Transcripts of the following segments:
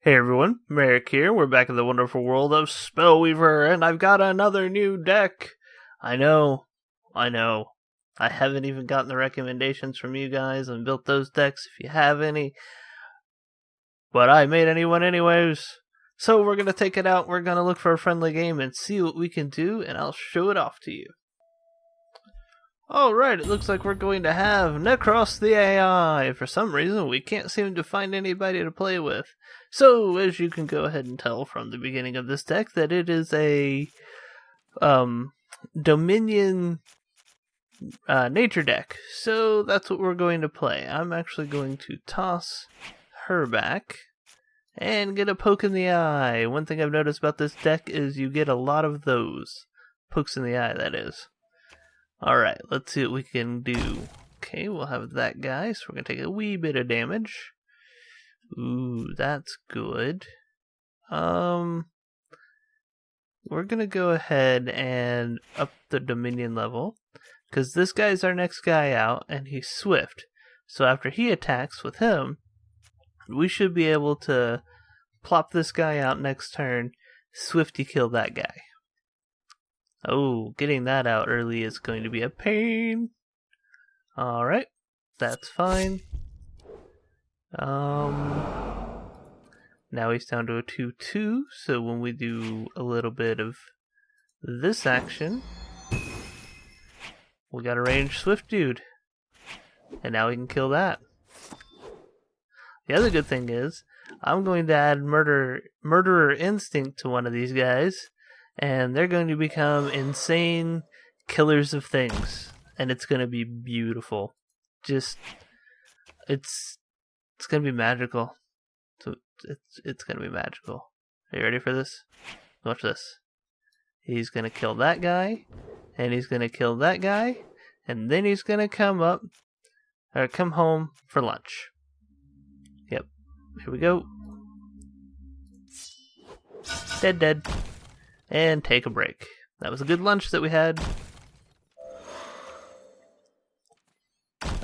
Hey everyone, Merric here. We're back in the wonderful world of Spellweaver, and I've got another new deck. I know. I haven't even gotten the recommendations from you guys and built those decks if you have any. But I made a new one anyways. So we're going to take it out, we're going to look for a friendly game and see what we can do, and I'll show it off to you. Alright, it looks like we're going to have Necros the AI. For some reason, we can't seem to find anybody to play with. So, as you can go ahead and tell from the beginning of this deck, that it is a Dominion nature deck. So, that's what we're going to play. I'm actually going to toss her back and get a poke in the eye. One thing I've noticed about this deck is you get a lot of those. Pokes in the eye, that is. Alright, let's see what we can do. Okay, we'll have that guy, so we're going to take a wee bit of damage. Ooh, that's good. We're going to go ahead and up the Dominion level, because this guy's our next guy out, and he's swift. So after he attacks with him, we should be able to plop this guy out next turn, swifty kill that guy. Oh, getting that out early is going to be a pain. Alright, that's fine. Now he's down to a 2-2, so when we do a little bit of this action, we got a ranged swift dude. And now we can kill that. The other good thing is, I'm going to add Murderer Instinct to one of these guys, and they're going to become insane killers of things. And it's going to be beautiful. It's going to be magical. So it's going to be magical. Are you ready for this? Watch this. He's going to kill that guy, and he's going to kill that guy, and then he's going to come home for lunch. Yep. Here we go. Dead. And take a break. That was a good lunch that we had.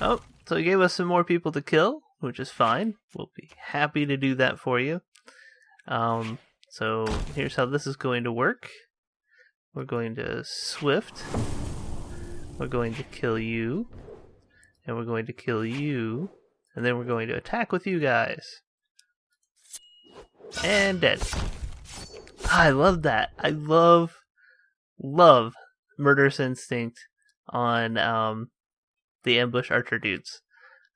Oh, so he gave us some more people to kill, which is fine. We'll be happy to do that for you. So here's how this is going to work. We're going to swift. We're going to kill you. And we're going to kill you. And then we're going to attack with you guys. And dead. I love that. I love Murderous Instinct on the ambush archer dudes.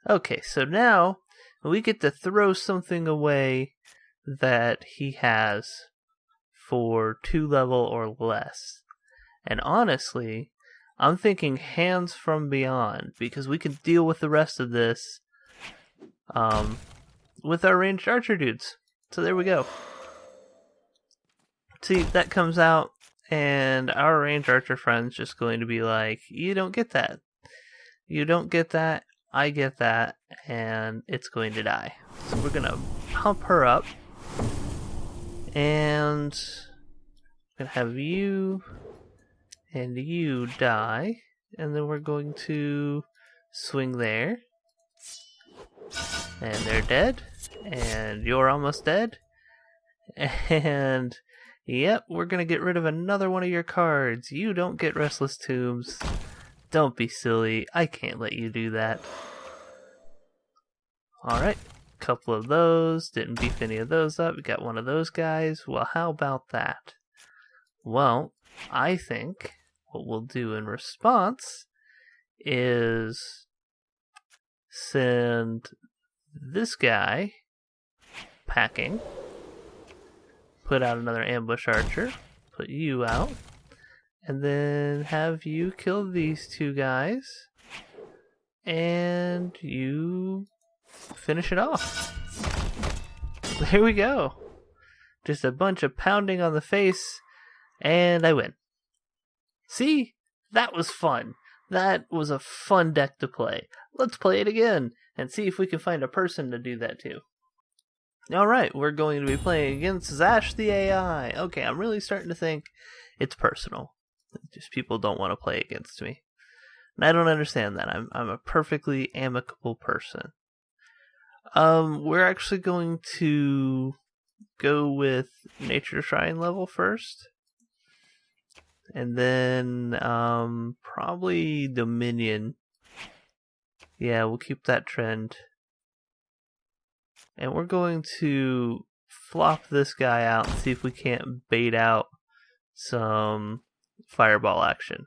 Okay, so now we get to throw something away that he has for 2 level or less. And honestly, I'm thinking Hands from Beyond, because we can deal with the rest of this with our ranged archer dudes. So there we go. See, that comes out, and our ranged archer friend's just going to be like, you don't get that. You don't get that, I get that, and it's going to die. So we're going to pump her up, and we're going to have you and you die, and then we're going to swing there, and they're dead, and you're almost dead, and yep, we're going to get rid of another one of your cards. You don't get Restless Tombs. Don't be silly. I can't let you do that. Alright, couple of those. Didn't beef any of those up. We got one of those guys. Well, how about that? Well, I think what we'll do in response is send this guy packing. Put out another ambush archer, put you out, and then have you kill these 2 guys, and you finish it off. There we go. Just a bunch of pounding on the face, and I win. See? That was fun. That was a fun deck to play. Let's play it again, and see if we can find a person to do that too. Alright, we're going to be playing against Zash the AI. Okay, I'm really starting to think it's personal. Just people don't want to play against me. And I don't understand that. I'm a perfectly amicable person. We're actually going to go with Nature Shrine level first. And then probably Dominion. Yeah, we'll keep that trend. And we're going to flop this guy out and see if we can't bait out some fireball action.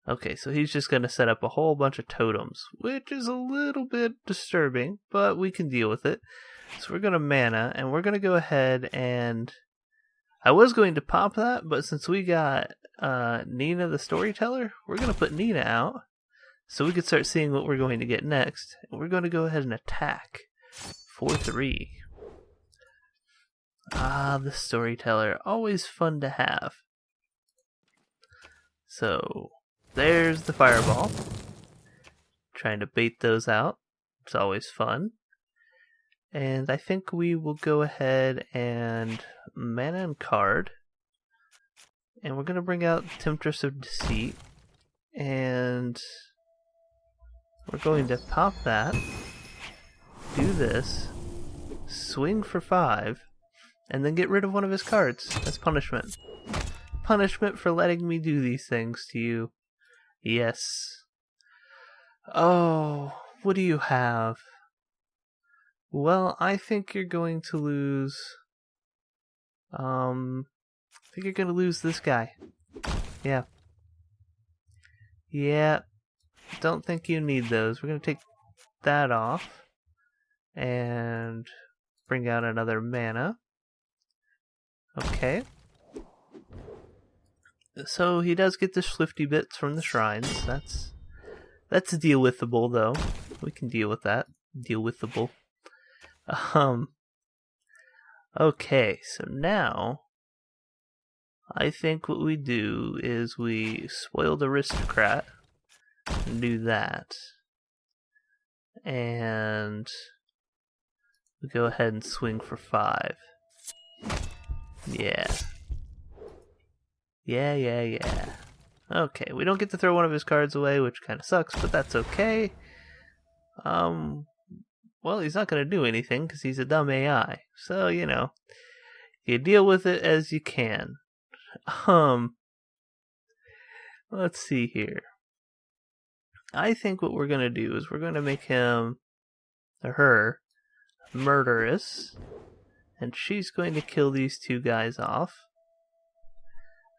Okay, so he's just going to set up a whole bunch of totems, which is a little bit disturbing, but we can deal with it. So we're going to mana, and we're going to go ahead and... I was going to pop that, but since we got Nina the Storyteller, we're going to put Nina out, so we can start seeing what we're going to get next. And we're going to go ahead and attack for 3. Ah, the Storyteller, always fun to have. So... there's the fireball. Trying to bait those out. It's always fun. And I think we will go ahead and mana and card. And we're going to bring out Temptress of Deceit. And we're going to pop that. Do this. Swing for 5. And then get rid of one of his cards as punishment. Punishment for letting me do these things to you. Yes. Oh, what do you have? Well, I think you're going to lose... I think you're going to lose this guy. Yeah. Yeah. Don't think you need those. We're going to take that off. And bring out another mana. Okay. So he does get the Swifty bits from the shrines. That's deal withable though. We can deal with that. Deal withable. Okay, so now I think what we do is we spoil the aristocrat and do that. And we go ahead and swing for 5. Yeah. Yeah. Okay, we don't get to throw one of his cards away, which kind of sucks, but that's okay. Well, he's not going to do anything because he's a dumb AI. So, you know, you deal with it as you can. Let's see here. I think what we're going to do is we're going to make him, or her, murderous. And she's going to kill these 2 guys off.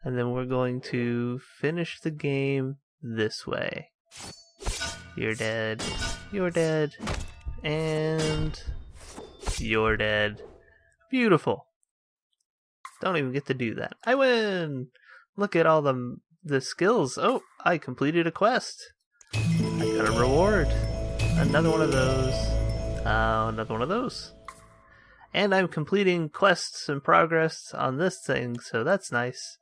And then we're going to finish the game this way. You're dead. You're dead. And you're dead. Beautiful. Don't even get to do that. I win! Look at all the skills. Oh, I completed a quest. I got a reward. Another one of those. Another one of those. And I'm completing quests and progress on this thing, so that's nice.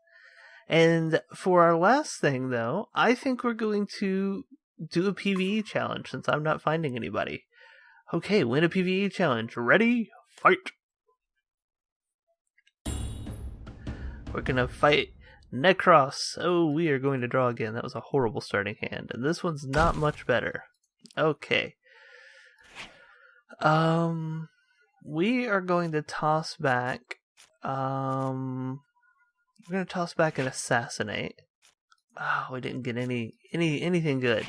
And for our last thing, though, I think we're going to do a PvE challenge since I'm not finding anybody. Okay, win a PvE challenge. Ready? Fight! We're going to fight Necros. Oh, we are going to draw again. That was a horrible starting hand. And this one's not much better. Okay. We are going to toss back... We're going to toss back an Assassinate. Oh, we didn't get anything good.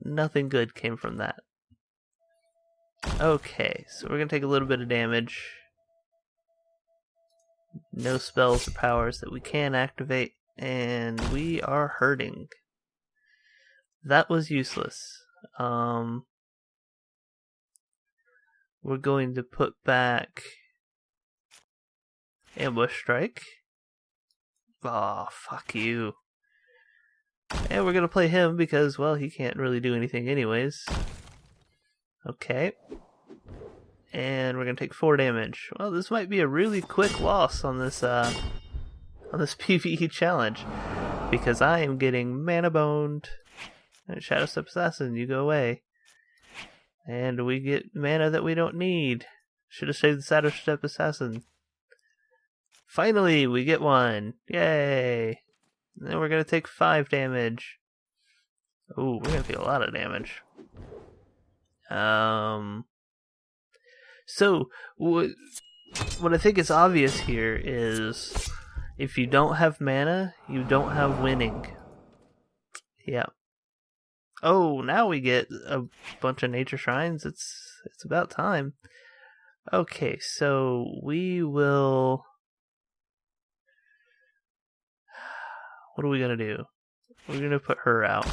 Nothing good came from that. Okay, so we're going to take a little bit of damage. No spells or powers that we can activate. And we are hurting. That was useless. We're going to put back Ambush Strike. Oh, fuck you. And we're going to play him because, well, he can't really do anything anyways. Okay. And we're going to take 4 damage. Well, this might be a really quick loss on this PvE challenge. Because I am getting mana boned. And Shadow Step Assassin, you go away. And we get mana that we don't need. Should have saved the Shadow Step Assassin. Finally, we get one. Yay. And then we're going to take 5 damage. Ooh, we're going to take a lot of damage. So, what I think is obvious here is if you don't have mana, you don't have winning. Yeah. Oh, now we get a bunch of nature shrines. It's about time. Okay, so we will... What are we going to do? We're going to put her out.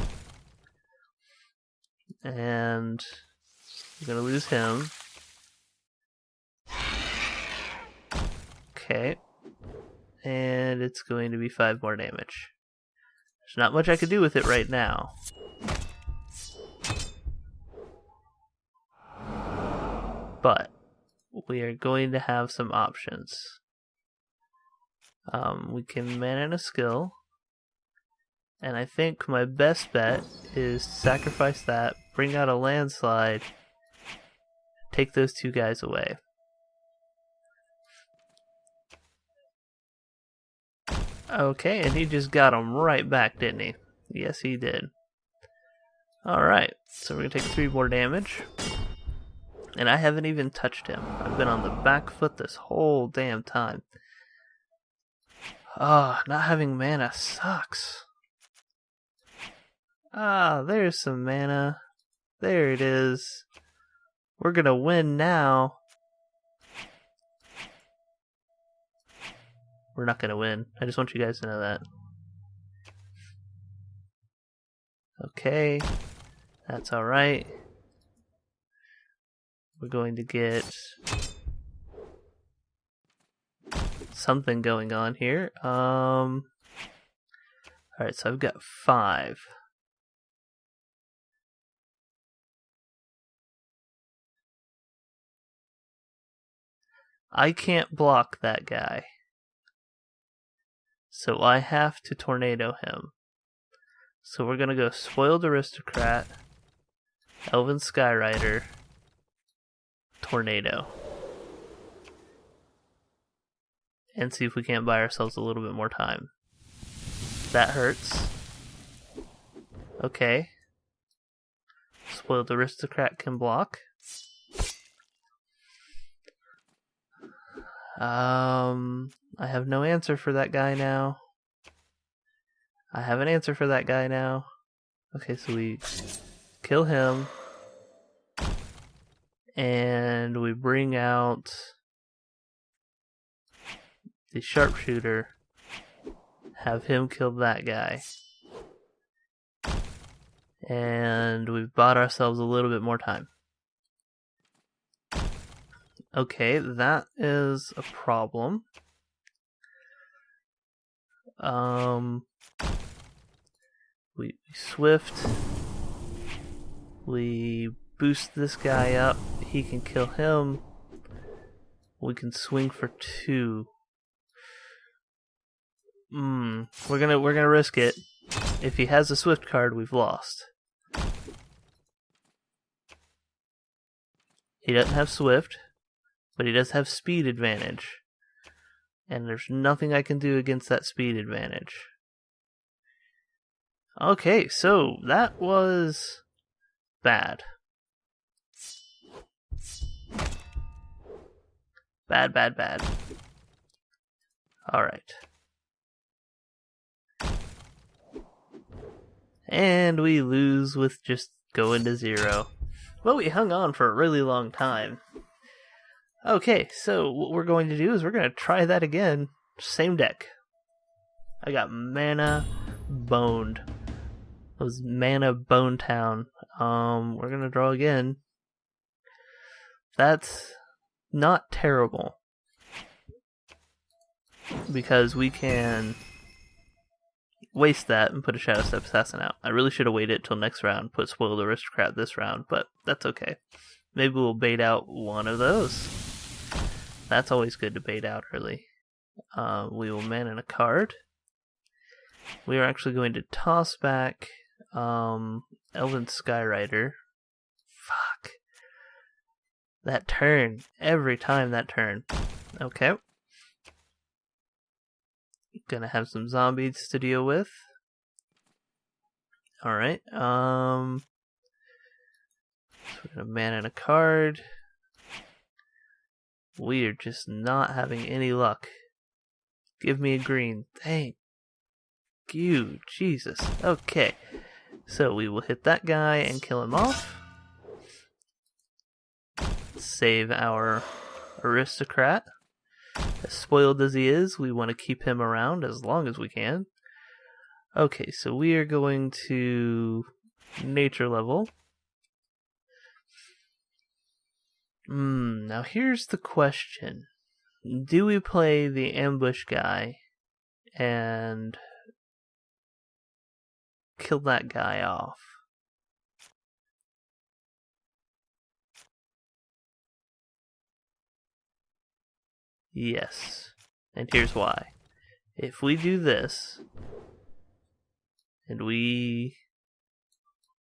And we're going to lose him. Okay. And it's going to be 5 more damage. There's not much I could do with it right now. But we are going to have some options. We can mana in a skill. And I think my best bet is sacrifice that, bring out a landslide, take those 2 guys away. Okay, and he just got him right back, didn't he? Yes, he did. Alright, so we're going to take 3 more damage. And I haven't even touched him. I've been on the back foot this whole damn time. Ah, not having mana sucks. Ah, there's some mana. There it is. We're gonna win now. We're not gonna win. I just want you guys to know that. Okay. That's alright. We're going to get something going on here. Alright, so I've got 5. I can't block that guy. So I have to tornado him. So we're gonna go Spoiled Aristocrat, Elven Skyrider, Tornado. And see if we can't buy ourselves a little bit more time. That hurts. Okay. Spoiled Aristocrat can block. I have no answer for that guy now. I have an answer for that guy now. Okay, so we kill him. And we bring out the sharpshooter. Have him kill that guy. And we've bought ourselves a little bit more time. Okay, that is a problem. We swift. We boost this guy up. He can kill him. We can swing for 2. We're gonna risk it. If he has a swift card, we've lost. He doesn't have swift, but he does have speed advantage. And there's nothing I can do against that speed advantage. Okay, so that was bad. Bad. Alright. And we lose with just going to 0. Well, we hung on for a really long time. Okay, so what we're going to do is we're going to try that again. Same deck. I got Mana Boned. It was Mana Bone Town. We're going to draw again. That's not terrible. Because we can waste that and put a Shadow Step Assassin out. I really should have waited till next round, put Spoiled Aristocrat this round, but that's okay. Maybe we'll bait out one of those. That's always good to bait out early. We will mana a card. We are actually going to toss back Elven Skyrider. Fuck. That turn. Every time that turn. Okay. Gonna have some zombies to deal with. Alright. So we're gonna mana a card. We are just not having any luck. Give me a green. Thank you, Jesus. Okay, so we will hit that guy and kill him off. Save our aristocrat. As spoiled as he is, we want to keep him around as long as we can. Okay, so we are going to nature level. Now here's the question. Do we play the ambush guy and kill that guy off? Yes. And here's why. If we do this, and we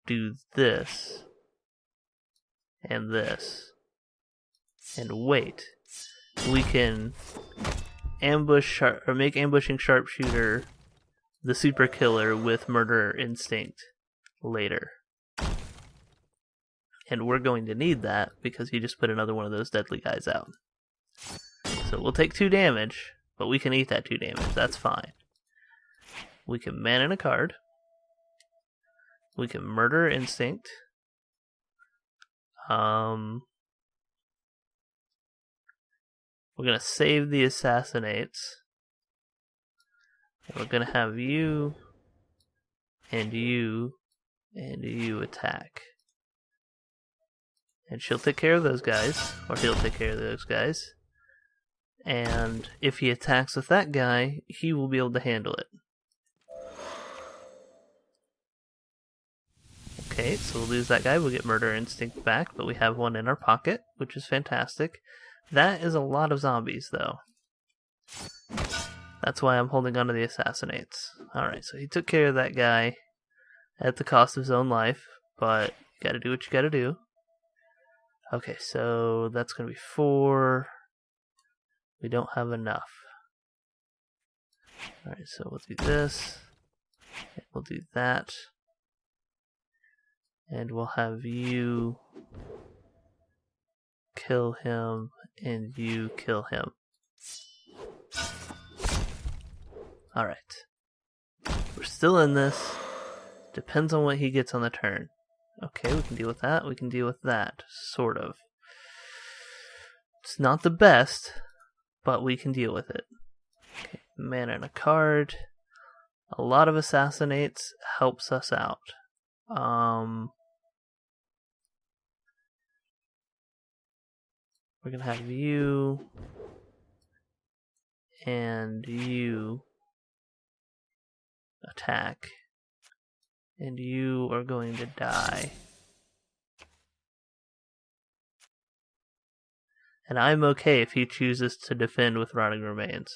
do this, and this, and wait, we can ambush or make ambushing sharpshooter the super killer with murder instinct later. And we're going to need that because he just put another one of those deadly guys out. So we'll take 2 damage, but we can eat that 2 damage. That's fine. We can mana in a card. We can murder instinct. We're going to save the assassinates. And we're going to have you and you and you attack. And she'll take care of those guys, or he'll take care of those guys. And if he attacks with that guy, he will be able to handle it. Okay, so we'll lose that guy. We'll get Murder Instinct back, but we have one in our pocket, which is fantastic. That is a lot of zombies, though. That's why I'm holding on to the Assassinates. Alright, so he took care of that guy at the cost of his own life, but you gotta do what you gotta do. Okay, so that's gonna be 4. We don't have enough. Alright, so we'll do this. And we'll do that. And we'll have you kill him and you kill him. Alright. We're still in this. Depends on what he gets on the turn. Okay, we can deal with that. We can deal with that. Sort of. It's not the best, but we can deal with it. Okay, mana and a card. A lot of Assassinates helps us out. We're going to have you and you attack. And you are going to die. And I'm okay if he chooses to defend with Rotting Remains.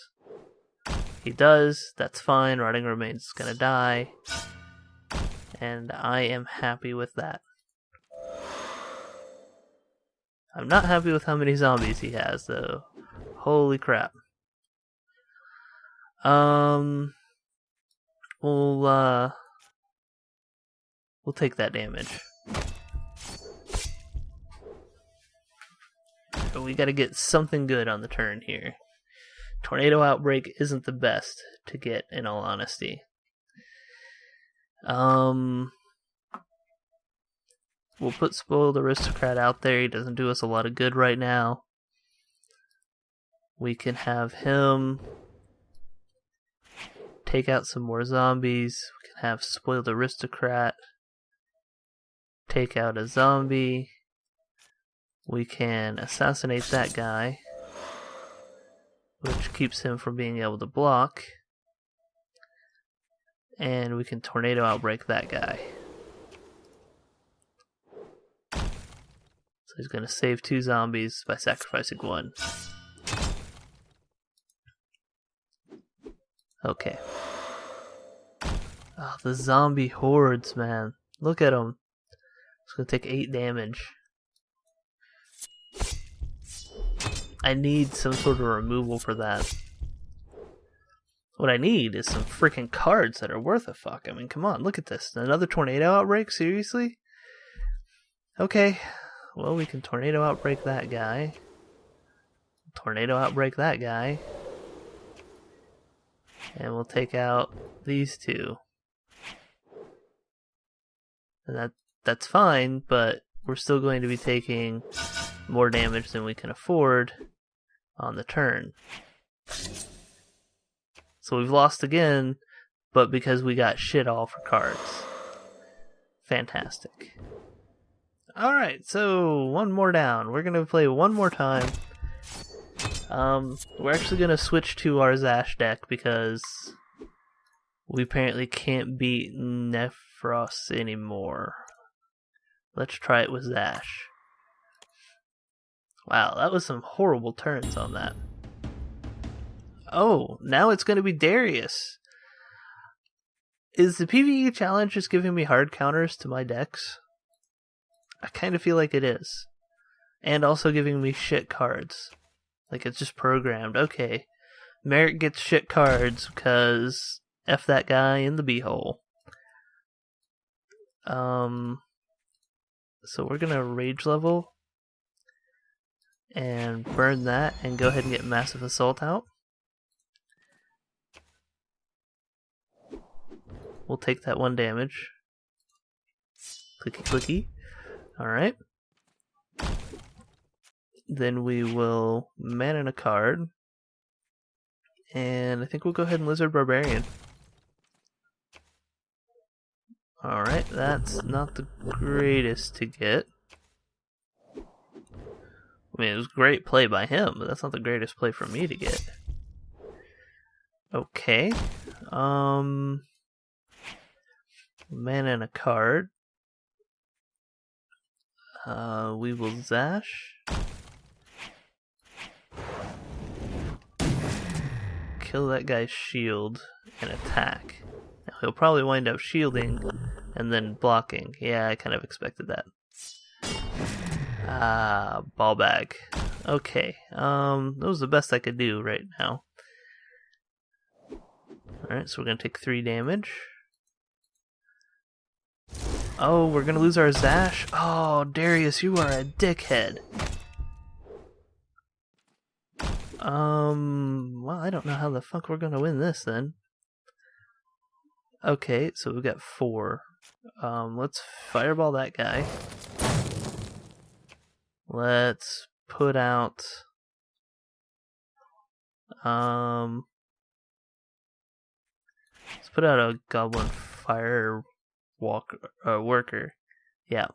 He does, that's fine. Rotting Remains is going to die. And I am happy with that. I'm not happy with how many zombies he has, though. Holy crap. We'll take that damage. But we gotta get something good on the turn here. Tornado Outbreak isn't the best to get, in all honesty. We'll put Spoiled Aristocrat out there. He doesn't do us a lot of good right now. We can have him take out some more zombies. We can have Spoiled Aristocrat take out a zombie. We can assassinate that guy, which keeps him from being able to block. And we can Tornado Outbreak that guy. So he's going to save 2 zombies by sacrificing 1. Okay. Oh, the zombie hordes, man. Look at them. It's going to take 8 damage. I need some sort of removal for that. What I need is some freaking cards that are worth a fuck. I mean, come on, look at this. Another Tornado Outbreak? Seriously? Okay. Well, we can Tornado Outbreak that guy. Tornado Outbreak that guy. And we'll take out these two. And that's fine, but we're still going to be taking more damage than we can afford on the turn. So we've lost again, but because we got shit all for cards. Fantastic. Alright, so one more down. We're going to play one more time. We're actually going to switch to our Zash deck because we apparently can't beat Nephros anymore. Let's try it with Zash. Wow, that was some horrible turns on that. Oh, now it's going to be Darius. Is the PvE challenge just giving me hard counters to my decks? I kind of feel like it is. And also giving me shit cards. Like it's just programmed. Okay, Merric gets shit cards because F that guy in the beehole. So we're gonna rage level and burn that and go ahead and get Massive Assault out. We'll take that 1 damage. Clicky clicky. Alright. Then we will mana a card. And I think we'll go ahead and Lizard Barbarian. Alright, that's not the greatest to get. I mean, it was great play by him, but that's not the greatest play for me to get. Okay. Mana a card. We will Zash. Kill that guy's shield and attack. Now, he'll probably wind up shielding and then blocking. Yeah, I kind of expected that. Ball bag. Okay, that was the best I could do right now. Alright, so we're gonna take 3 damage. Oh, we're gonna lose our Zash? Oh, Darius, you are a dickhead. Well, I don't know how the fuck we're gonna win this then. Okay, so we've got 4. Let's fireball that guy. Let's put out... let's put out a Goblin Fire Worker. Yeah.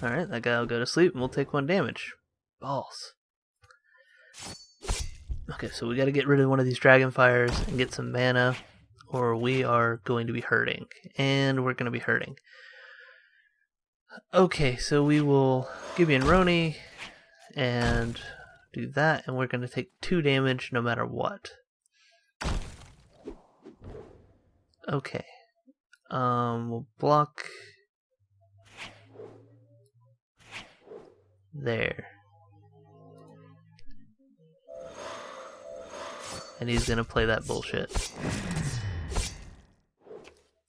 Alright, that guy will go to sleep and we'll take 1 damage. Balls. Okay, so we gotta get rid of one of these Dragonfires and get some mana, or we are going to be hurting. And we're gonna be hurting. Okay, so we will Gibeon Roni and do that, and we're gonna take 2 damage no matter what. Okay. We'll block there. And he's gonna play that bullshit.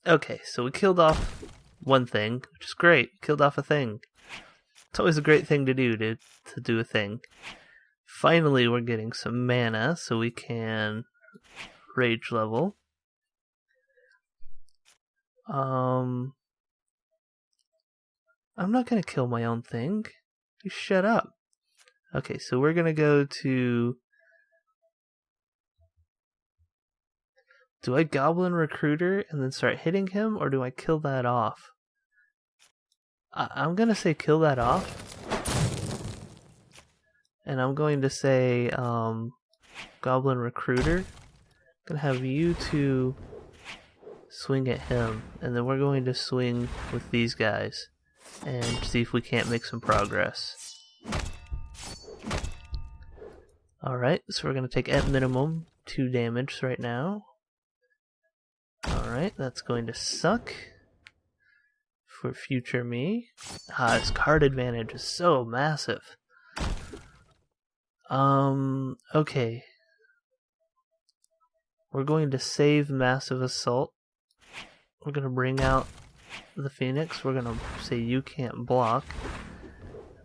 Okay, so we killed off 1 thing, which is great. Killed off a thing. It's always a great thing to do, to do a thing. Finally, we're getting some mana, so we can rage level. I'm not gonna kill my own thing. You shut up. Okay, so we're gonna go to... Do I Goblin Recruiter and then start hitting him, or do I kill that off? I'm gonna say kill that off. And I'm going to say Goblin Recruiter. I'm gonna have you two swing at him, and then we're going to swing with these guys and see if we can't make some progress. Alright, so we're going to take at minimum 2 damage right now. Alright, that's going to suck for future me. This card advantage is so massive. Okay. We're going to save Massive Assault. We're going to bring out the Phoenix. We're going to say you can't block.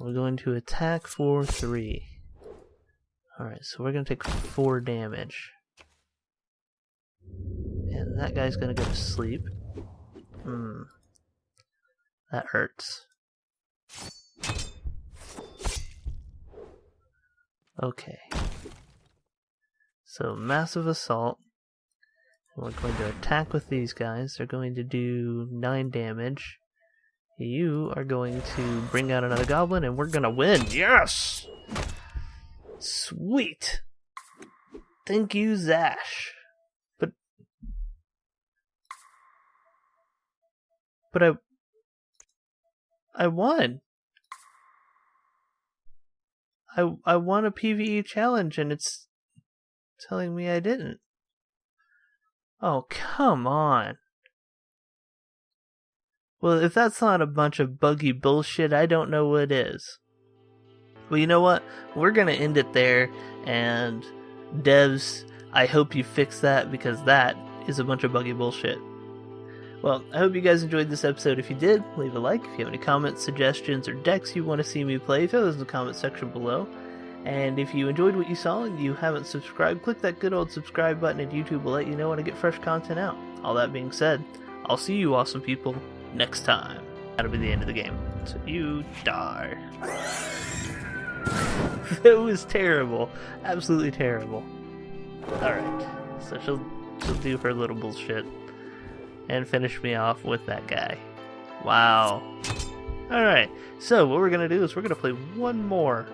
We're going to attack for 3. Alright, so we're going to take 4 damage. And that guy's going to go to sleep. That hurts. Okay. So, massive assault. We're going to attack with these guys. They're going to do 9 damage. You are going to bring out another goblin, and we're going to win. Yes! Sweet! Thank you, Zash. But I won. I won a PvE challenge, and it's telling me I didn't. Oh, come on. Well, if that's not a bunch of buggy bullshit, I don't know what is. Well, you know what? We're gonna end it there, and devs, I hope you fix that, because that is a bunch of buggy bullshit. Well, I hope you guys enjoyed this episode. If you did, leave a like. If you have any comments, suggestions, or decks you want to see me play, throw those in the comment section below. And if you enjoyed what you saw and you haven't subscribed, click that good old subscribe button, and YouTube will let you know when I get fresh content out. All that being said, I'll see you awesome people next time. That'll be the end of the game. So you die. It was terrible. Absolutely terrible. Alright, so she'll do her little bullshit and finish me off with that guy. Wow. Alright, so what we're going to do is we're going to play one more